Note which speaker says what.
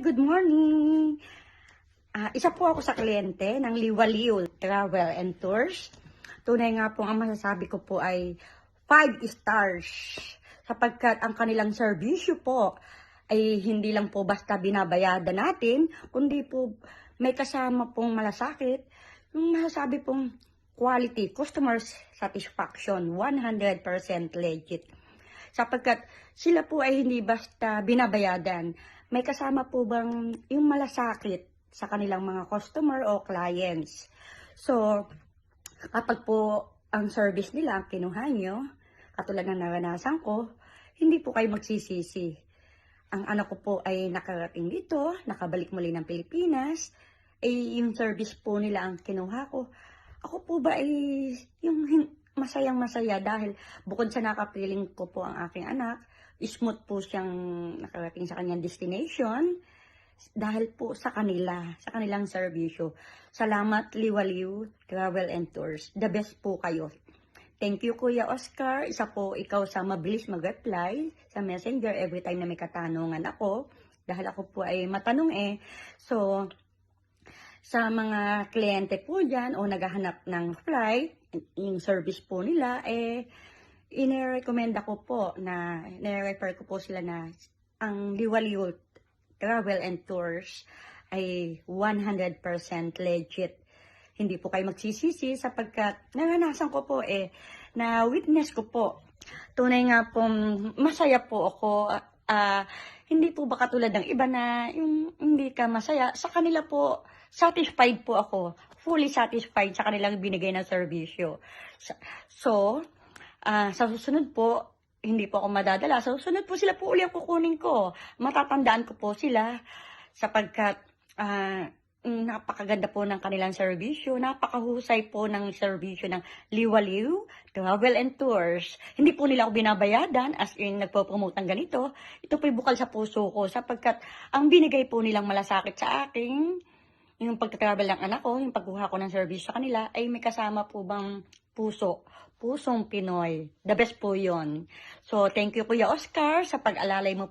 Speaker 1: good morning. Isa po ako sa kliyente ng Liwaliw Travel and Tours. Tunay nga po ang masasabi ko po ay 5 stars sapagkat ang kanilang serbisyo po ay hindi lang po basta binabayadan natin, kundi po may kasama pong malasakit. Yung masasabi pong quality, customer satisfaction, 100% legit. Sapagkat sila po ay hindi basta binabayadan. May kasama po bang yung malasakit sa kanilang mga customer o clients. So, kapag po ang service nila ang kinuha nyo, katulad ng naranasan ko, hindi po kayo magsisisi. Ang anak ko po ay nakarating dito, nakabalik muli ng Pilipinas, yung service po nila ang kinuha ko. Ako po ba ay yung masayang-masaya dahil bukod sa nakapiling ko po ang aking anak, smooth po siyang nakarating sa kanyang destination dahil po sa kanilang serbisyo. Salamat Liwaliw Travel and Tours. The best po kayo. Thank you Kuya Oscar. Isa po ikaw sa mabilis mag-reply sa messenger every time na may katanungan ako. Dahil ako po ay matanong So, sa mga kliyente po dyan o naghahanap ng flight, yung service po nila, ine-recommend ko po na, nire-refer ko po sila na ang Liwaliw Travel and Tours ay 100% legit. Hindi po kayo magsisisi sapagkat naranasan ko po na witness ko po. Tunay nga po, masaya po ako. Hindi po ba katulad ng iba na yung hindi ka masaya, sa kanila po, satisfied po ako. Fully satisfied sa kanilang binigay na serbisyo. So, sa susunod po, hindi po ako madadala. Sa susunod po sila po uli ang kukunin ko. Matatandaan ko po sila sapagkat napakaganda po ng kanilang serbisyo. Napakahusay po ng serbisyo ng Liwaliw Travel and Tours. Hindi po nila ako binabayadan as in nagpo-promote ng ganito. Ito po'y bukal sa puso ko sapagkat ang binigay po nilang malasakit sa akin, yung pagta-travel ng anak ko, yung pagkuha ko ng service sa kanila, ay may kasama po bang pusong Pinoy. The best po yon. So, thank you Kuya Oscar sa pag-alalay mo po